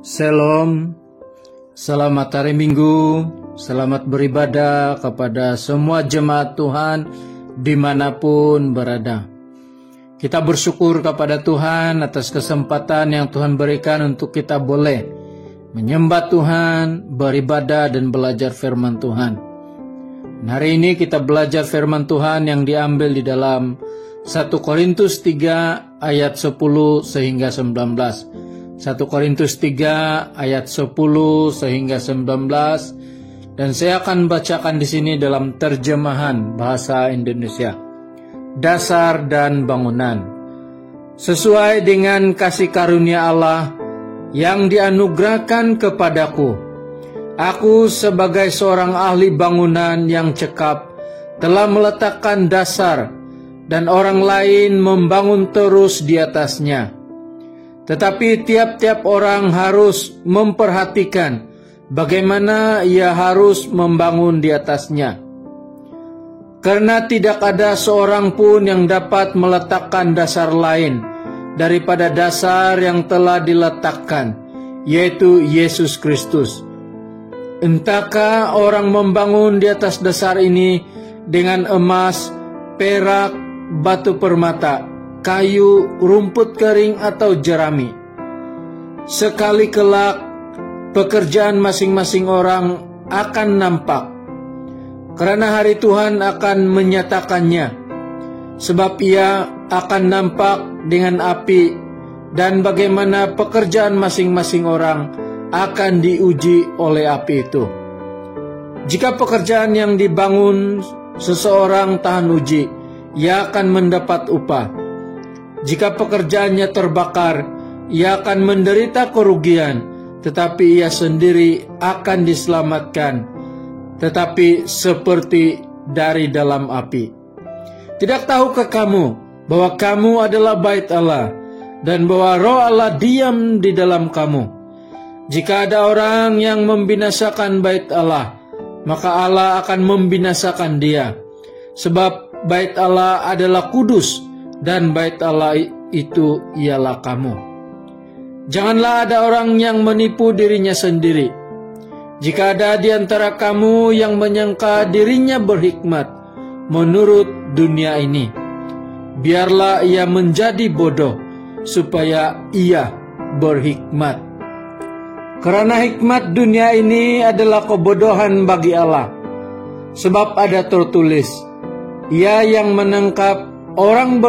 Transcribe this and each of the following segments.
Shalom, selamat hari Minggu, selamat beribadah kepada semua jemaat Tuhan dimanapun berada. Kita bersyukur kepada Tuhan atas kesempatan yang Tuhan berikan untuk kita boleh menyembah Tuhan, beribadah dan belajar firman Tuhan. Dan hari ini kita belajar firman Tuhan yang diambil di dalam 1 Korintus 3 ayat 10 sehingga 19. 1 Korintus 3 ayat 10 sehingga 19, dan saya akan bacakan di sini dalam terjemahan bahasa Indonesia. Dasar dan bangunan. Sesuai dengan kasih karunia Allah yang dianugerahkan kepadaku, aku sebagai seorang ahli bangunan yang cekap telah meletakkan dasar, dan orang lain membangun terus di atasnya. Tetapi tiap-tiap orang harus memperhatikan bagaimana ia harus membangun di atasnya. Karena tidak ada seorang pun yang dapat meletakkan dasar lain daripada dasar yang telah diletakkan, yaitu Yesus Kristus. Entahkah orang membangun di atas dasar ini dengan emas, perak, batu permata, kayu, rumput kering atau jerami. Sekali kelak pekerjaan masing-masing orang akan nampak, karena hari Tuhan akan menyatakannya, sebab ia akan nampak dengan api, dan bagaimana pekerjaan masing-masing orang akan diuji oleh api itu. Jika pekerjaan yang dibangun seseorang tahan uji, ia akan mendapat upah. Jika pekerjaannya terbakar, ia akan menderita kerugian, tetapi ia sendiri akan diselamatkan, tetapi seperti dari dalam api. Tidak tahukah kamu bahwa kamu adalah bait Allah, dan bahwa Roh Allah diam di dalam kamu? Jika ada orang yang membinasakan bait Allah, maka Allah akan membinasakan dia, sebab bait Allah adalah kudus, dan bait Allah itu ialah kamu. Janganlah ada orang yang menipu dirinya sendiri. Jika ada di antara kamu yang menyangka dirinya berhikmat menurut dunia ini, biarlah ia menjadi bodoh supaya ia berhikmat. Karena hikmat dunia ini adalah kebodohan bagi Allah. Sebab ada tertulis, ia yang menangkap orang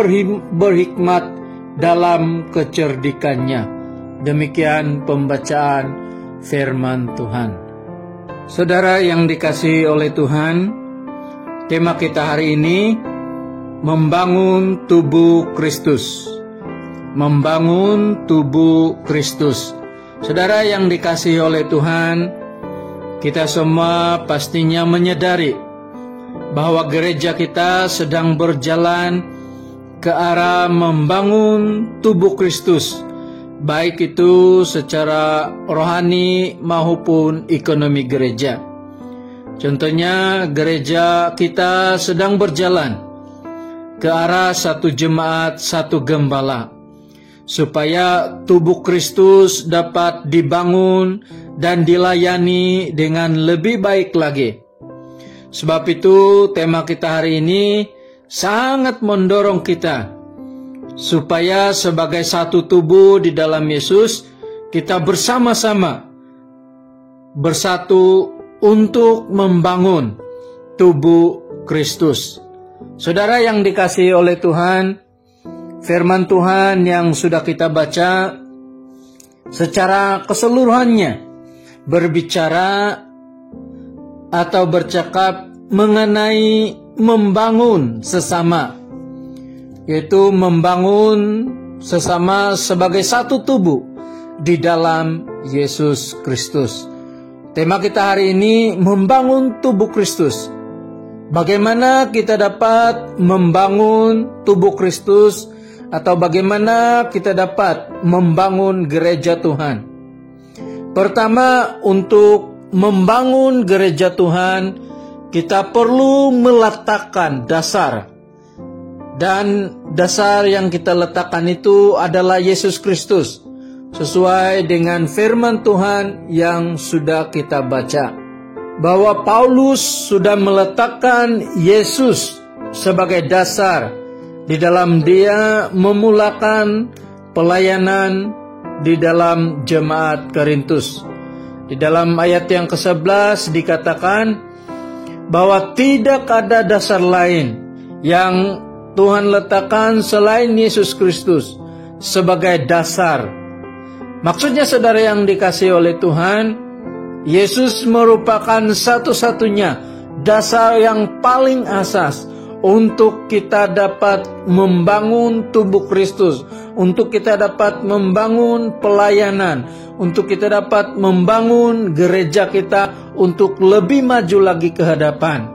berhikmat dalam kecerdikannya. Demikian pembacaan firman Tuhan. Saudara yang dikasihi oleh Tuhan, tema kita hari ini membangun tubuh Kristus. Membangun tubuh Kristus. Saudara yang dikasihi oleh Tuhan, kita semua pastinya menyadari bahwa gereja kita sedang berjalan ke arah membangun tubuh Kristus, baik itu secara rohani maupun ekonomi gereja. Contohnya, gereja kita sedang berjalan ke arah satu jemaat, satu gembala, supaya tubuh Kristus dapat dibangun dan dilayani dengan lebih baik lagi. Sebab itu tema kita hari ini sangat mendorong kita supaya sebagai satu tubuh di dalam Yesus, kita bersama-sama bersatu untuk membangun tubuh Kristus. Saudara yang dikasihi oleh Tuhan, firman Tuhan yang sudah kita baca secara keseluruhannya berbicara atau bercakap mengenai membangun sesama, yaitu membangun sesama sebagai satu tubuh di dalam Yesus Kristus. Tema kita hari ini membangun tubuh Kristus. Bagaimana kita dapat membangun tubuh Kristus, atau bagaimana kita dapat membangun gereja Tuhan? Pertama, untuk membangun gereja Tuhan, kita perlu meletakkan dasar. Dan dasar yang kita letakkan itu adalah Yesus Kristus. sesuai dengan firman Tuhan yang sudah kita baca, bahwa Paulus sudah meletakkan Yesus sebagai dasar di dalam dia memulakan pelayanan di dalam jemaat Korintus. Di dalam ayat yang ke-11 dikatakan bahwa tidak ada dasar lain yang Tuhan letakkan selain Yesus Kristus sebagai dasar. Maksudnya, saudara yang dikasihi oleh Tuhan, Yesus merupakan satu-satunya dasar yang paling asas untuk kita dapat membangun tubuh Kristus, untuk kita dapat membangun pelayanan, untuk kita dapat membangun gereja kita untuk lebih maju lagi ke hadapan.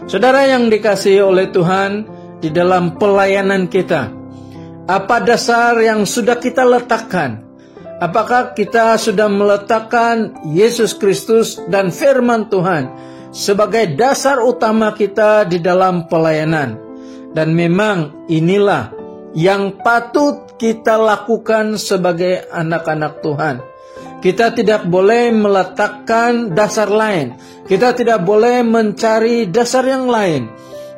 Saudara yang dikasihi oleh Tuhan, di dalam pelayanan kita, apa dasar yang sudah kita letakkan? Apakah kita sudah meletakkan Yesus Kristus dan firman Tuhan sebagai dasar utama kita di dalam pelayanan? Dan memang inilah yang patut kita lakukan sebagai anak-anak Tuhan. Kita tidak boleh meletakkan dasar lain. Kita tidak boleh mencari dasar yang lain.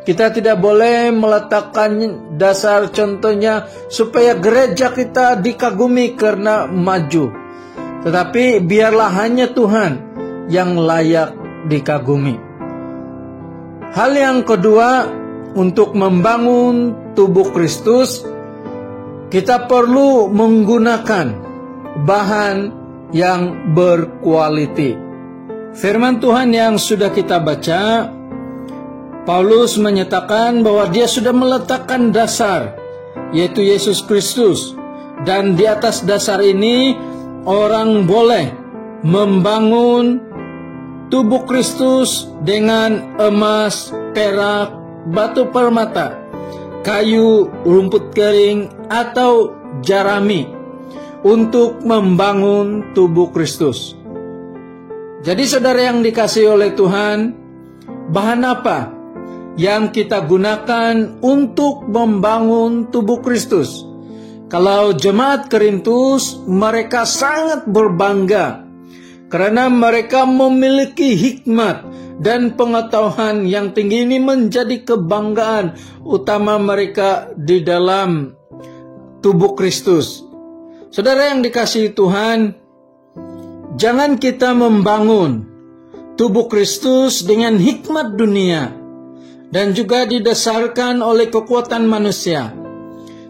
Kita tidak boleh meletakkan dasar contohnya supaya gereja kita dikagumi karena maju. Tetapi biarlah hanya Tuhan yang layak dikagumi. Hal yang kedua, untuk membangun tubuh Kristus, kita perlu menggunakan bahan yang berkualiti. Firman Tuhan yang sudah kita baca, Paulus menyatakan bahwa dia sudah meletakkan dasar, yaitu Yesus Kristus. Dan di atas dasar ini, orang boleh membangun tubuh Kristus dengan emas, perak, batu permata, kayu, rumput kering, atau jarami untuk membangun tubuh Kristus. Jadi saudara yang dikasihi oleh Tuhan, bahan apa yang kita gunakan untuk membangun tubuh Kristus? Kalau jemaat Korintus, mereka sangat berbangga karena mereka memiliki hikmat dan pengetahuan yang tinggi. Ini menjadi kebanggaan utama mereka di dalam tubuh Kristus. Saudara yang dikasihi Tuhan, jangan kita membangun tubuh Kristus dengan hikmat dunia dan juga didasarkan oleh kekuatan manusia.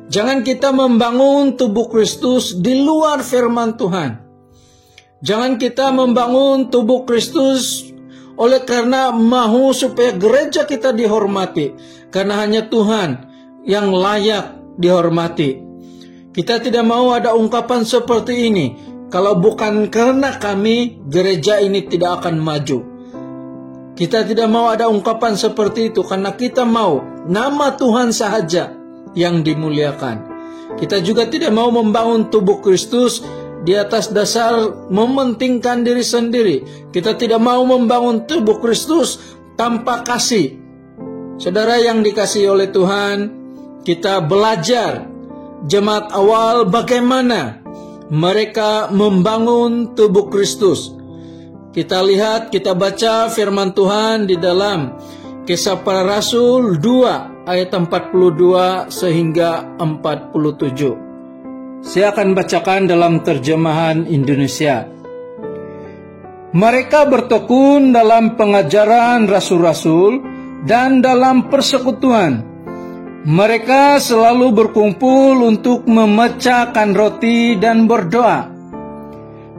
Jangan kita membangun tubuh Kristus di luar firman Tuhan. Jangan kita membangun tubuh Kristus oleh karena mahu supaya gereja kita dihormati, karena hanya Tuhan yang layak dihormati. Kita tidak mau ada ungkapan seperti ini, kalau bukan karena kami, gereja ini tidak akan maju. Kita tidak mau ada ungkapan seperti itu, karena kita mau nama Tuhan sahaja yang dimuliakan. Kita juga tidak mau membangun tubuh Kristus di atas dasar mementingkan diri sendiri. Kita tidak mau membangun tubuh Kristus tanpa kasih. Saudara yang dikasihi oleh Tuhan, kita belajar jemaat awal bagaimana mereka membangun tubuh Kristus. Kita lihat, kita baca firman Tuhan di dalam Kisah Para Rasul 2 ayat 42 sehingga 47. Saya akan bacakan dalam terjemahan Indonesia. Mereka bertekun dalam pengajaran rasul-rasul dan dalam persekutuan. Mereka selalu berkumpul untuk memecahkan roti dan berdoa.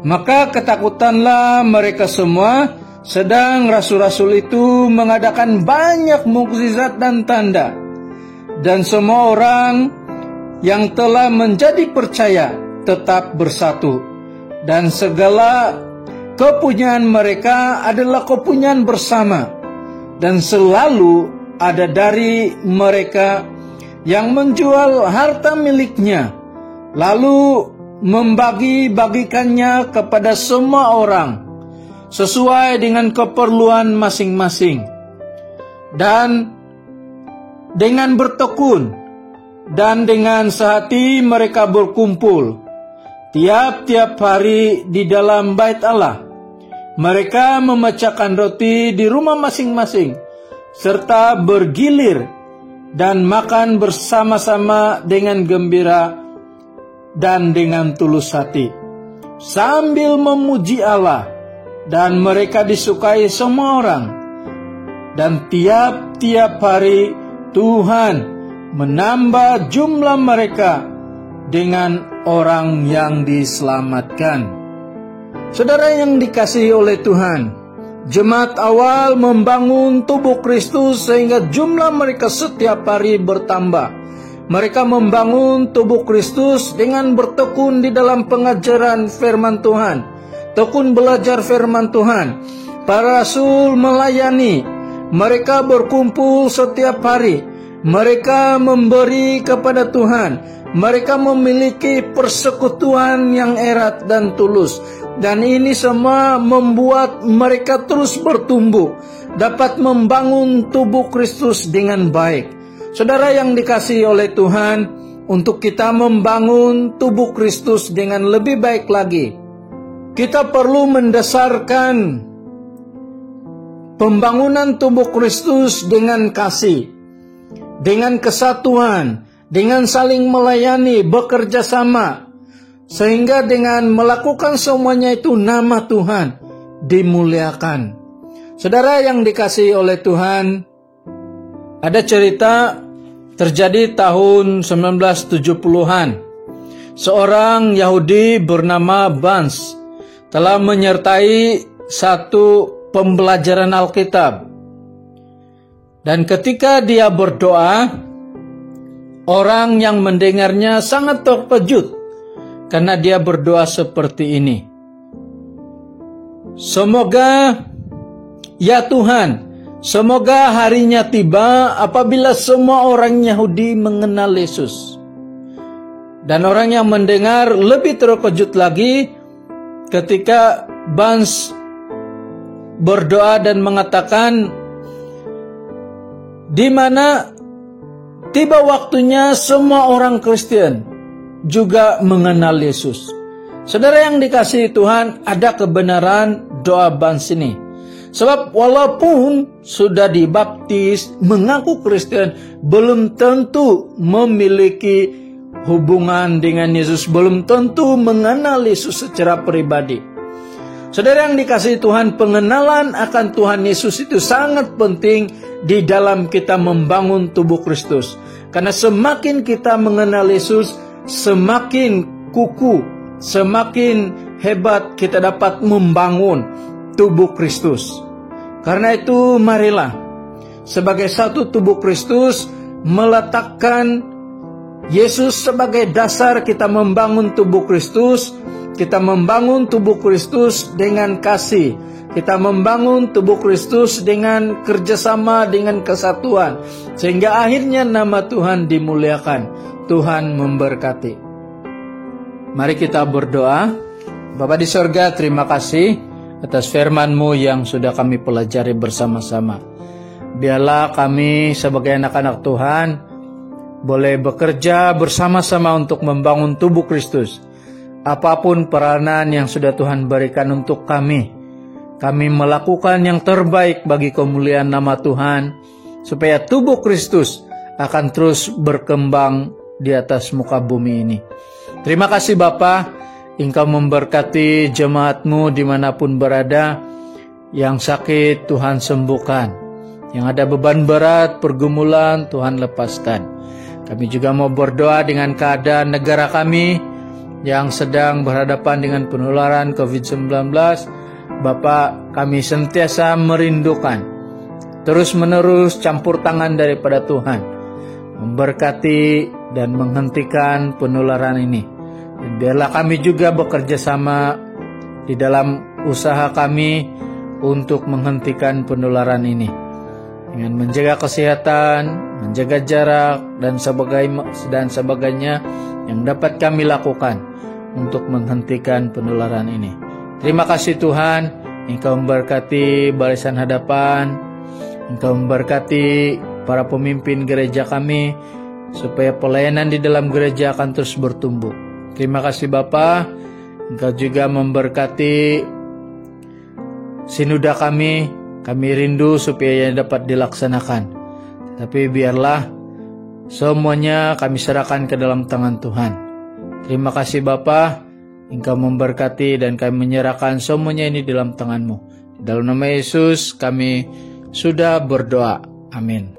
Maka ketakutanlah mereka semua, sedang rasul-rasul itu mengadakan banyak mukjizat dan tanda. Dan semua orang yang telah menjadi percaya tetap bersatu. Dan segala kepunyaan mereka adalah kepunyaan bersama. Dan selalu ada dari mereka yang menjual harta miliknya, lalu membagi-bagikannya kepada semua orang sesuai dengan keperluan masing-masing. Dan dengan bertekun dan dengan sehati mereka berkumpul, tiap-tiap hari di dalam bait Allah. Mereka memecahkan roti di rumah masing-masing, serta bergilir dan makan bersama-sama dengan gembira dan dengan tulus hati, sambil memuji Allah, dan mereka disukai semua orang. Dan tiap-tiap hari Tuhan menambah jumlah mereka dengan orang yang diselamatkan. Saudara yang dikasihi oleh Tuhan, jemaat awal membangun tubuh Kristus sehingga jumlah mereka setiap hari bertambah. Mereka membangun tubuh Kristus dengan bertekun di dalam pengajaran firman Tuhan, tekun belajar firman Tuhan. Para rasul melayani, mereka berkumpul setiap hari, mereka memberi kepada Tuhan, mereka memiliki persekutuan yang erat dan tulus. Dan ini semua membuat mereka terus bertumbuh, dapat membangun tubuh Kristus dengan baik. Saudara yang dikasihi oleh Tuhan, untuk kita membangun tubuh Kristus dengan lebih baik lagi, kita perlu mendasarkan pembangunan tubuh Kristus dengan kasih, dengan kesatuan, dengan saling melayani, bekerja sama, sehingga dengan melakukan semuanya itu nama Tuhan dimuliakan. Saudara yang dikasihi oleh Tuhan, ada cerita terjadi tahun 1970-an. Seorang Yahudi bernama Barnes telah menyertai satu pembelajaran Alkitab. Dan ketika dia berdoa, orang yang mendengarnya sangat terkejut karena dia berdoa seperti ini. Semoga, ya Tuhan, semoga harinya tiba apabila semua orang Yahudi mengenal Yesus. Dan orang yang mendengar lebih terkejut lagi ketika Barnes berdoa dan mengatakan, di mana tiba waktunya semua orang Kristen juga mengenal Yesus. Saudara yang dikasihi Tuhan, ada kebenaran doa Barnes ini. Sebab walaupun sudah dibaptis, mengaku Kristen, belum tentu memiliki hubungan dengan Yesus, belum tentu mengenal Yesus secara pribadi. Saudara yang dikasihi Tuhan, pengenalan akan Tuhan Yesus itu sangat penting di dalam kita membangun tubuh Kristus. Karena semakin kita mengenal Yesus, semakin kukuh, semakin hebat kita dapat membangun tubuh Kristus. Karena itu marilah sebagai satu tubuh Kristus meletakkan Yesus sebagai dasar kita membangun tubuh Kristus. Kita membangun tubuh Kristus dengan kasih. Kita membangun tubuh Kristus dengan kerjasama, dengan kesatuan. Sehingga akhirnya nama Tuhan dimuliakan. Tuhan memberkati. Mari kita berdoa. Bapa di sorga, terima kasih atas firman-Mu yang sudah kami pelajari bersama-sama. Biarlah kami sebagai anak-anak Tuhan boleh bekerja bersama-sama untuk membangun tubuh Kristus. Apapun peranan yang sudah Tuhan berikan untuk kami melakukan yang terbaik bagi kemuliaan nama Tuhan, supaya tubuh Kristus akan terus berkembang di atas muka bumi ini. Terima kasih Bapa, Engkau memberkati jemaat-Mu dimanapun berada. Yang sakit Tuhan sembuhkan, yang ada beban berat, pergumulan Tuhan lepaskan. Kami juga mau berdoa dengan keadaan negara kami yang sedang berhadapan dengan penularan COVID-19. Bapa, kami sentiasa merindukan terus-menerus campur tangan daripada Tuhan, memberkati dan menghentikan penularan ini. Dan biarlah kami juga bekerja sama di dalam usaha kami untuk menghentikan penularan ini, dengan menjaga kesehatan, menjaga jarak, dan sebagainya yang dapat kami lakukan untuk menghentikan penularan ini. Terima kasih Tuhan, Engkau memberkati Barisan Hadapan, Engkau memberkati para pemimpin gereja kami, supaya pelayanan di dalam gereja akan terus bertumbuh. Terima kasih Bapa, Engkau juga memberkati sinuda kami rindu supaya dapat dilaksanakan. Tapi biarlah semuanya kami serahkan ke dalam tangan Tuhan. Terima kasih Bapa, Engkau memberkati dan kami menyerahkan semuanya ini dalam tangan-Mu. Dalam nama Yesus kami sudah berdoa. Amin.